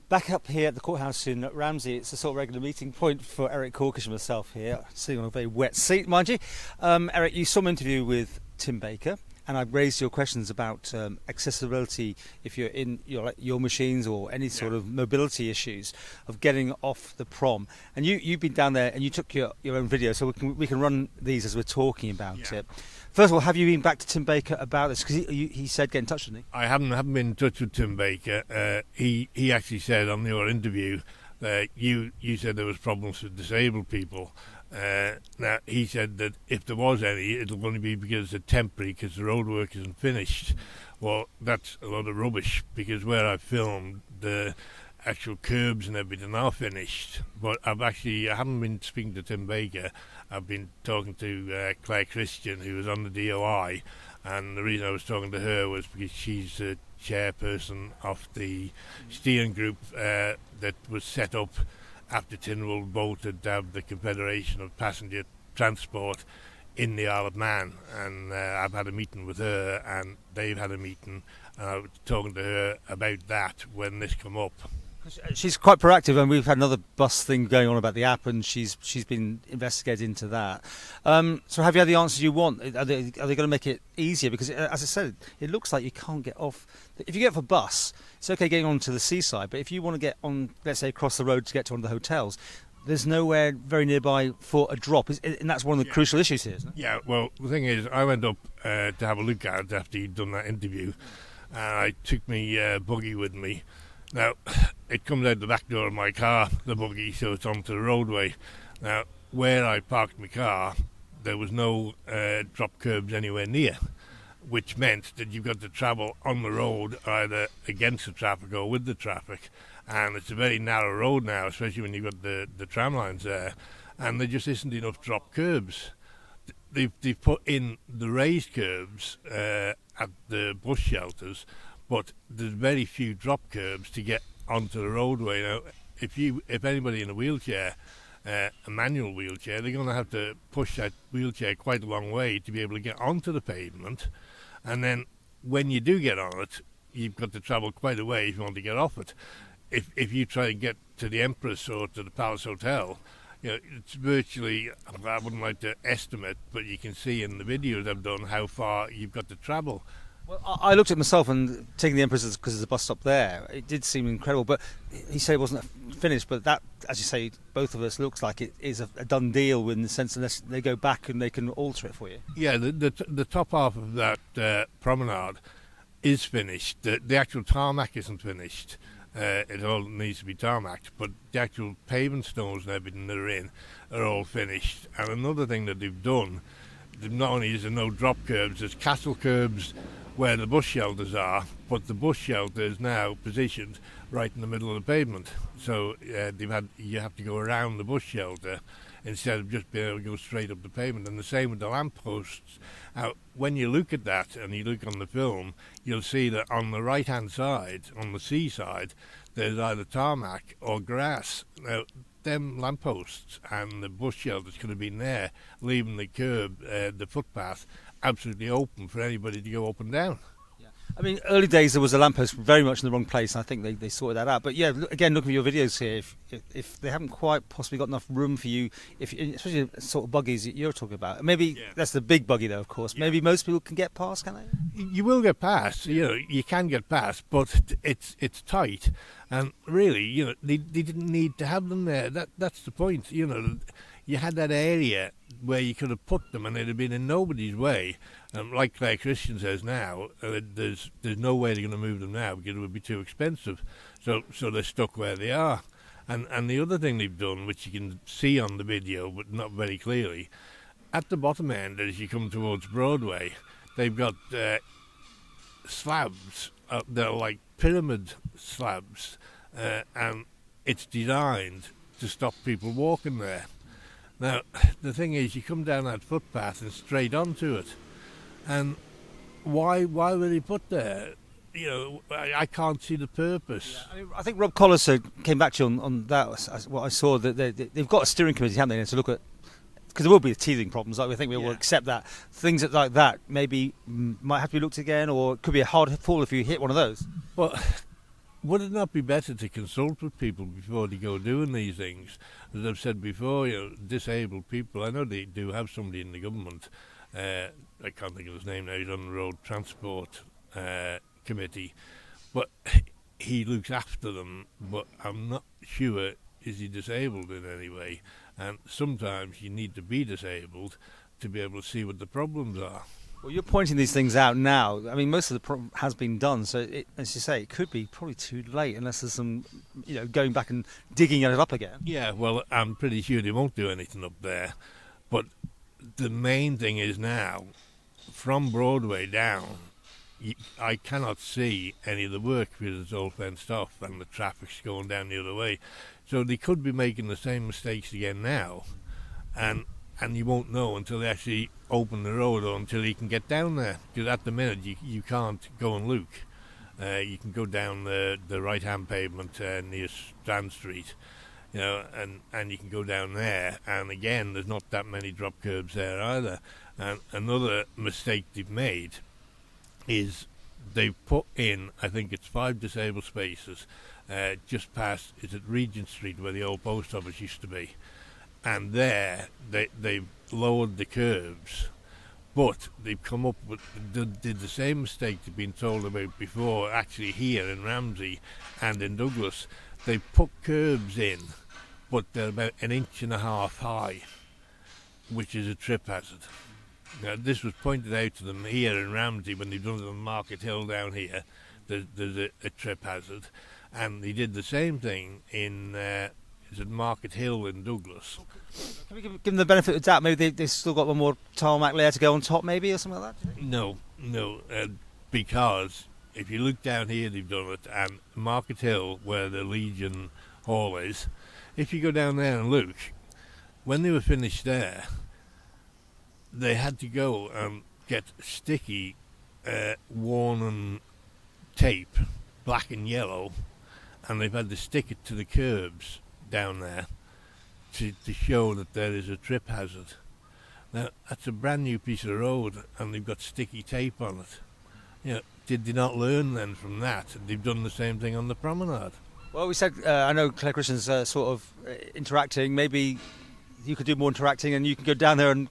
Back up here at the courthouse in Ramsey, it's a sort of regular meeting point for Eric Corkish and myself here, sitting on a very wet seat, mind you. Eric, you saw my interview with Tim Baker, and I raised your questions about accessibility if you're in your machines or any sort of mobility issues of getting off the prom. And you've been down there and you took your own video, so we can run these as we're talking about it. First of all, have you been back to Tim Baker about this? Because he said get in touch with me. I haven't been in touch with Tim Baker. He actually said on your interview that you said there was problems with disabled people. Now, he said that if there was any, it'll only be because they're temporary, because the road work isn't finished. Well, that's a lot of rubbish, because where I filmed, the actual curbs and everything are finished. But I haven't been speaking to Tim Baker. I've been talking to Claire Christian, who was on the DOI, and the reason I was talking to her was because she's the chairperson of the steering group that was set up after Tynwald voted to have the Confederation of Passenger Transport in the Isle of Man. And I've had a meeting with her, and they've had a meeting, and I was talking to her about that when this come up. She's quite proactive, and we've had another bus thing going on about the app, and she's been investigating into that. So have you had the answers you want? Are they going to make it easier? Because as I said, it looks like you can't get off. If you get off a bus, it's okay getting onto the seaside, but if you want to get on, let's say, across the road to get to one of the hotels, there's nowhere very nearby for a drop, and that's one of the crucial issues here, isn't it? Yeah, well, the thing is, I went up to have a look at it after he'd done that interview, and I took my buggy with me. Now, it comes out the back door of my car, the buggy, so it's onto the roadway. Now, where I parked my car, there was no drop curbs anywhere near, which meant that you've got to travel on the road either against the traffic or with the traffic. And it's a very narrow road now, especially when you've got the tram lines there, and there just isn't enough drop curbs. They've put in the raised curbs at the bus shelters, but there's very few drop curbs to get onto the roadway. Now, if anybody in a wheelchair, a manual wheelchair, they're going to have to push that wheelchair quite a long way to be able to get onto the pavement. And then when you do get on it, you've got to travel quite a way if you want to get off it. If you try and get to the Empress or to the Palace Hotel, it's virtually, I wouldn't like to estimate, but you can see in the videos I've done how far you've got to travel. Well, I looked at myself, and taking the Empress because there's a bus stop there, it did seem incredible. But he said it wasn't finished. But that, as you say, both of us looks like it is a done deal in the sense unless they go back and they can alter it for you. Yeah, the top half of that promenade is finished. The actual tarmac isn't finished. It all needs to be tarmacked, but the actual pavement stones and everything that are in are all finished. And another thing that they've done, not only is there no drop curbs, there's castle curbs where the bus shelters are, but the bus shelter is now positioned right in the middle of the pavement. So you have to go around the bus shelter instead of just being able to go straight up the pavement. And the same with the lampposts. Now, when you look at that and you look on the film, you'll see that on the right-hand side, on the seaside, there's either tarmac or grass. Now, them lampposts and the bus shelters could have been there, leaving the curb, the footpath, absolutely open for anybody to go up and down. Yeah. I mean, early days there was a lamppost very much in the wrong place, and I think they sorted that out. But yeah, again, looking at your videos here, if they haven't quite possibly got enough room for you, especially the sort of buggies that you're talking about, maybe that's the big buggy though, of course. Yeah. Maybe most people can get past, can they? You will get past. You can get past, but it's tight. And really, they didn't need to have them there. That's the point. You had that area where you could have put them and they'd have been in nobody's way. Like Claire Christian says now, there's no way they're going to move them now because it would be too expensive. So they're stuck where they are. And the other thing they've done, which you can see on the video but not very clearly, at the bottom end as you come towards Broadway, they've got slabs. They're like pyramid slabs, and it's designed to stop people walking there. Now, the thing is, you come down that footpath and straight onto it. And why were they put there? I can't see the purpose. Yeah, I think Rob Colliser came back to you on that. What I saw, that they've got a steering committee, haven't they, to look at, because there will be teething problems. I think we will accept that. Things like that maybe might have to be looked at again, or it could be a hard fall if you hit one of those. Well, would it not be better to consult with people before they go doing these things? As I've said before, disabled people, I know they do have somebody in the government, I can't think of his name now, he's on the road transport committee, but he looks after them, but I'm not sure is he disabled in any way. And sometimes you need to be disabled to be able to see what the problems are. Well, you're pointing these things out now. I mean, most of the problem has been done, so as you say, it could be probably too late unless there's some, going back and digging it up again. Yeah, well, I'm pretty sure they won't do anything up there. But the main thing is now, from Broadway down, I cannot see any of the work because it's all fenced off and the traffic's going down the other way. So they could be making the same mistakes again now, and you won't know until they actually open the road or until you can get down there. Because at the minute you can't go and look. You can go down the right-hand pavement near Strand Street, and you can go down there. And again, there's not that many drop curbs there either. And another mistake they've made is they've put in, I think it's 5 disabled spaces just past, is it Regent Street where the old post office used to be. And there they've lowered the curbs, but they've come up with did the same mistake they've been told about before. Actually, here in Ramsey and in Douglas, they put curbs in, but they're about 1.5 inches high, which is a trip hazard. Now, this was pointed out to them here in Ramsey when they've done it on Market Hill down here. There's a trip hazard, and they did the same thing in. Is at Market Hill in Douglas. Can we give them the benefit of the doubt? Maybe they've still got one more tarmac layer to go on top, maybe, or something like that? No, because if you look down here, they've done it, and Market Hill, where the Legion Hall is, if you go down there and look, when they were finished there, they had to go and get sticky, worn tape, black and yellow, and they've had to stick it to the curbs down there to show that there is a trip hazard. Now, that's a brand new piece of road and they've got sticky tape on it. Did they not learn then from that? They've done the same thing on the promenade. Well, we said, I know Claire Christian's sort of interacting. Maybe you could do more interacting and you can go down there and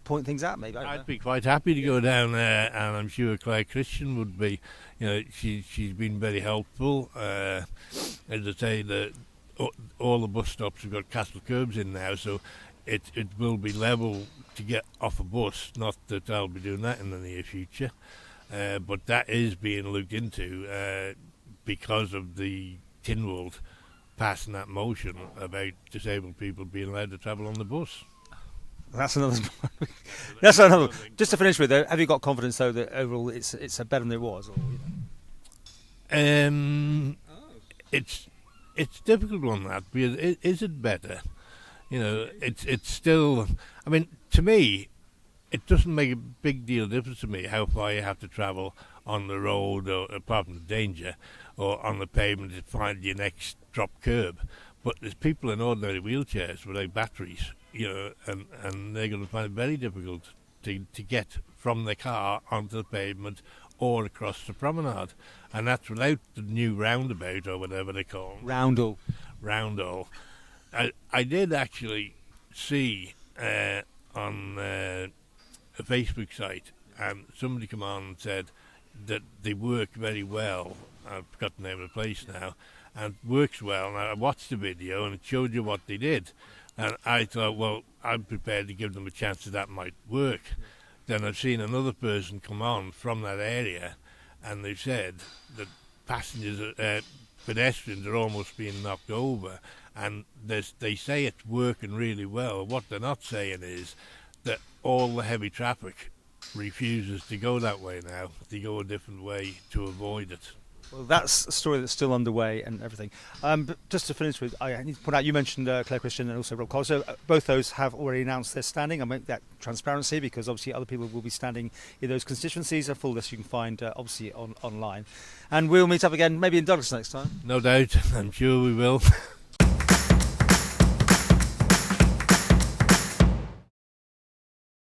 point things out, maybe. I'd be quite happy to go down there, and I'm sure Claire Christian would be. She's been very helpful. As I say, all the bus stops have got castle curbs in now, so it will be level to get off a bus. Not that I'll be doing that in the near future, but that is being looked into because of the Tynwald passing that motion about disabled people being allowed to travel on the bus. That's another. That's another. Just to finish with, though, have you got confidence though that overall it's better than it was? Or, It's difficult on that because is it better? It's still. I mean, to me, it doesn't make a big deal difference to me how far you have to travel on the road, or apart from the danger, or on the pavement to find your next drop curb. But there's people in ordinary wheelchairs without batteries, and they're going to find it very difficult to get from their car onto the pavement or across the promenade. And that's without the new roundabout, or whatever they call it. Roundel. I did actually see on a Facebook site, and somebody come on and said that they work very well. I've forgotten the name of the place now. And works well. And I watched the video and it showed you what they did. And I thought, well, I'm prepared to give them a chance that might work. Then I've seen another person come on from that area, and they've said that pedestrians are almost being knocked over. And they say it's working really well. What they're not saying is that all the heavy traffic refuses to go that way now. They go a different way to avoid it. Well, that's a story that's still underway and everything. But just to finish with, I need to point out, you mentioned Claire Christian and also Rob Cole. So both those have already announced their standing. I make that transparency because obviously other people will be standing in those constituencies. A full list you can find obviously online. And we'll meet up again maybe in Douglas next time. No doubt. I'm sure we will.